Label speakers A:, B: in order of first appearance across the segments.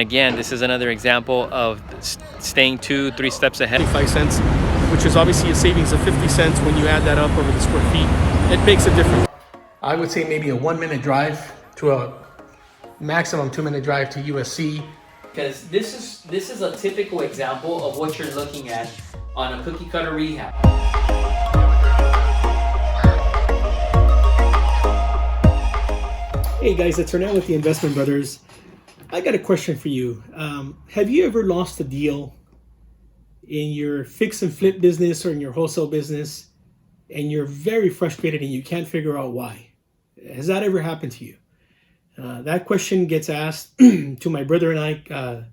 A: again, this is another example of staying 2-3 steps ahead.
B: 25 cents, which is obviously a savings of 50 cents when you add that up over the square feet. It makes a difference. I would say maybe a 1-minute drive to a maximum 2-minute drive to USC.
C: Because this is a typical example of what you're looking at on a cookie cutter rehab.
B: Hey guys, it's Renat with the Investment Brothers. I got a question for you. Have you ever lost a deal in your fix and flip business or in your wholesale business and you're very frustrated and you can't figure out why? Has that ever happened to you? That question gets asked to my brother and I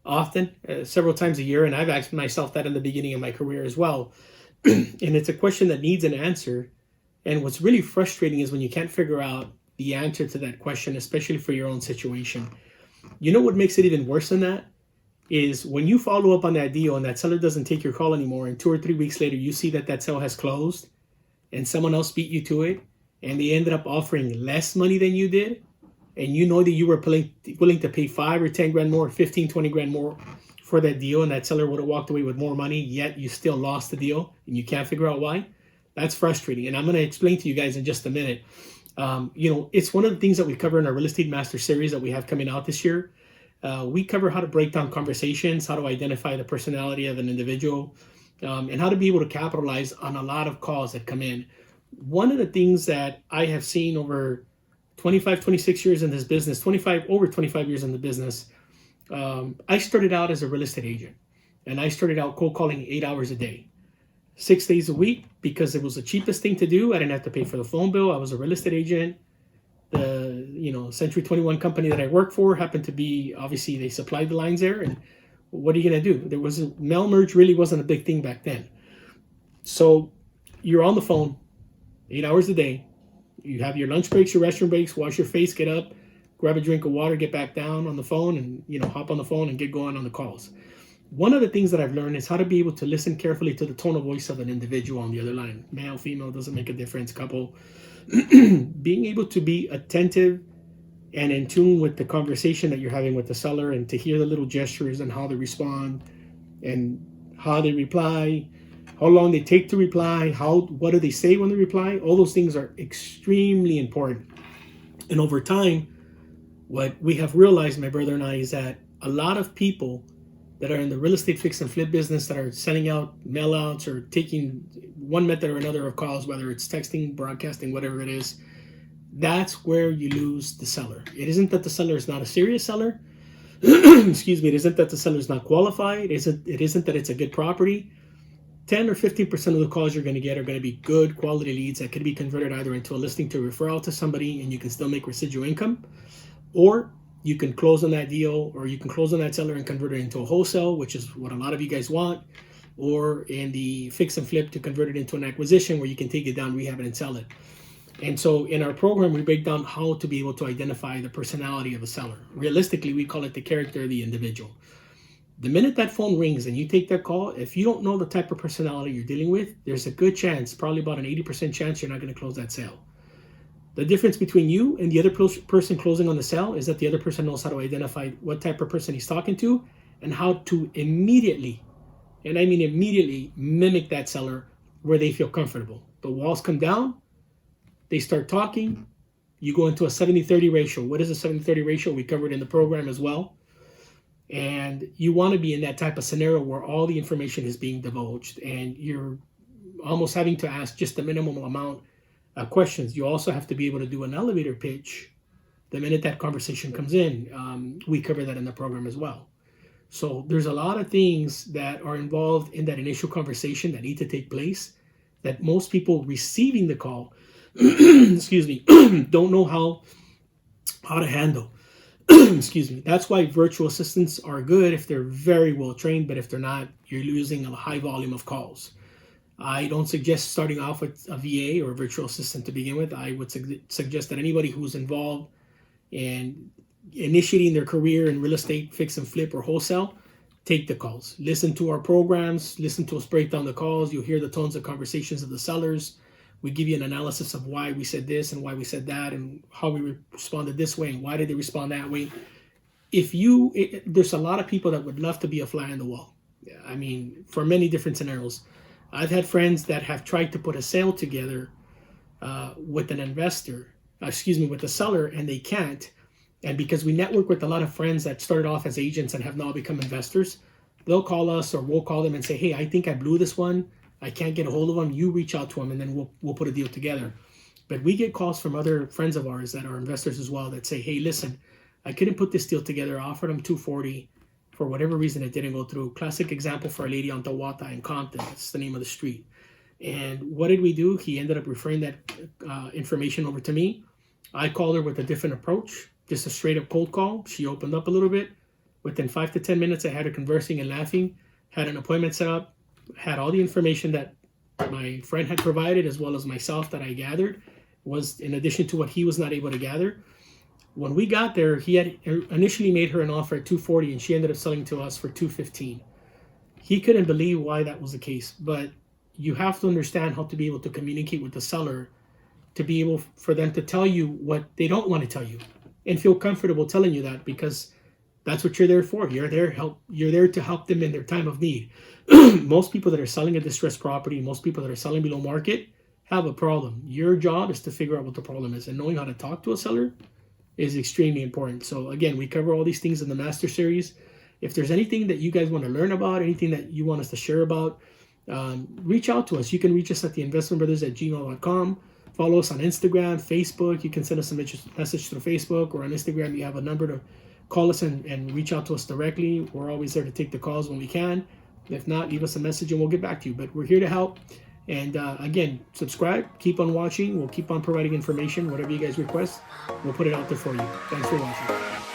B: often, several times a year, and I've asked myself that in the beginning of my career as well. And it's a question that needs an answer. And what's really frustrating is when you can't figure out the answer to that question, especially for your own situation. You know what makes it even worse than that? Is when you follow up on that deal and that seller doesn't take your call anymore, and 2 or 3 weeks later you see that sale has closed and someone else beat you to it and they ended up offering less money than you did, and you know that you were willing to pay 5 or 10 grand more, 15, 20 grand more for that deal, and that seller would have walked away with more money, yet you still lost the deal and you can't figure out why. That's frustrating. And I'm going to explain to you guys in just a minute. It's one of the things that we cover in our Real Estate Master series that we have coming out this year. We cover how to break down conversations, how to identify the personality of an individual, and how to be able to capitalize on a lot of calls that come in. One of the things that I have seen over 25, 26 years in this business, over 25 years in the business, I started out as a real estate agent, and I started out cold calling 8 hours a day, 6 days a week, because it was the cheapest thing to do. I didn't have to pay for the phone bill. I was a real estate agent. The Century 21 company that I worked for happened to be, obviously they supplied the lines there, and what are you going to do? Mail merge really wasn't a big thing back then. So you're on the phone 8 hours a day. You have your lunch breaks, your restroom breaks, wash your face, get up, grab a drink of water, get back down on the phone, and hop on the phone and get going on the calls. One of the things that I've learned is how to be able to listen carefully to the tone of voice of an individual on the other line. Male, female, doesn't make a difference, couple. Being able to be attentive and in tune with the conversation that you're having with the seller, and to hear the little gestures and how they respond and how they reply, how long they take to reply, what do they say when they reply. All those things are extremely important. And over time, what we have realized, my brother and I, is that a lot of people that are in the real estate fix and flip business that are sending out mail outs or taking one method or another of calls, whether it's texting, broadcasting, whatever it is, that's where you lose the seller. It isn't that the seller is not a serious seller. Excuse me. It isn't that the seller is not qualified. It isn't that it's a good property. 10 or 15% of the calls you're going to get are going to be good quality leads that could be converted either into a listing to a referral to somebody, and you can still make residual income, or you can close on that deal, or you can close on that seller and convert it into a wholesale, which is what a lot of you guys want, or in the fix and flip to convert it into an acquisition where you can take it down, rehab it, and sell it. And so in our program, we break down how to be able to identify the personality of a seller. Realistically, we call it the character of the individual. The minute that phone rings and you take that call, if you don't know the type of personality you're dealing with, there's a good chance, probably about an 80% chance, you're not going to close that sale. The difference between you and the other person closing on the sale is that the other person knows how to identify what type of person he's talking to and how to immediately, and I mean immediately, mimic that seller where they feel comfortable. The walls come down, they start talking, you go into a 70-30 ratio. What is a 70-30 ratio? We covered in the program as well. And you want to be in that type of scenario where all the information is being divulged and you're almost having to ask just the minimum amount questions. You also have to be able to do an elevator pitch the minute that conversation comes in. We cover that in the program as well. So there's a lot of things that are involved in that initial conversation that need to take place that most people receiving the call excuse me, don't know how to handle. Excuse me. That's why virtual assistants are good if they're very well trained, but if they're not, you're losing a high volume of calls. I don't suggest starting off with a VA or a virtual assistant to begin with. I would suggest that anybody who's involved in initiating their career in real estate, fix and flip, or wholesale, take the calls. Listen to our programs. Listen to us break down the calls. You'll hear the tones of conversations of the sellers. We give you an analysis of why we said this and why we said that and how we responded this way and why did they respond that way. there's a lot of people that would love to be a fly on the wall. I mean, for many different scenarios. I've had friends that have tried to put a sale together with an investor, with a seller, and they can't. And because we network with a lot of friends that started off as agents and have now become investors, they'll call us or we'll call them and say, hey, I think I blew this one. I can't get a hold of them. You reach out to them and then we'll put a deal together. But we get calls from other friends of ours that are investors as well that say, hey, listen, I couldn't put this deal together. I offered them 240. For whatever reason, it didn't go through. Classic example for a lady on Tawata in Compton. That's the name of the street. And what did we do? He ended up referring that information over to me. I called her with a different approach, just a straight up cold call. She opened up a little bit. Within 5 to 10 minutes, I had her conversing and laughing, had an appointment set up, had all the information that my friend had provided as well as myself that I gathered, was in addition to what he was not able to gather. When we got there, he had initially made her an offer at 240 and she ended up selling to us for 215. He couldn't believe why that was the case, but you have to understand how to be able to communicate with the seller to be able for them to tell you what they don't want to tell you and feel comfortable telling you that, because that's what you're there for. You're there to help them in their time of need. Most people that are selling a distressed property, most people that are selling below market have a problem. Your job is to figure out what the problem is, and knowing how to talk to a seller is extremely important. So again, we cover all these things in the Master Series. If there's anything that you guys want to learn about, anything that you want us to share about, reach out to us. You can reach us at theinvestmentbrothers@gmail.com. Follow us on Instagram, Facebook. You can send us a message through Facebook, or on Instagram you have a number to call us and reach out to us directly. We're always there to take the calls when we can. If not, leave us a message and we'll get back to you. But we're here to help. And again, subscribe, keep on watching. We'll keep on providing information, whatever you guys request. We'll put it out there for you. Thanks for watching.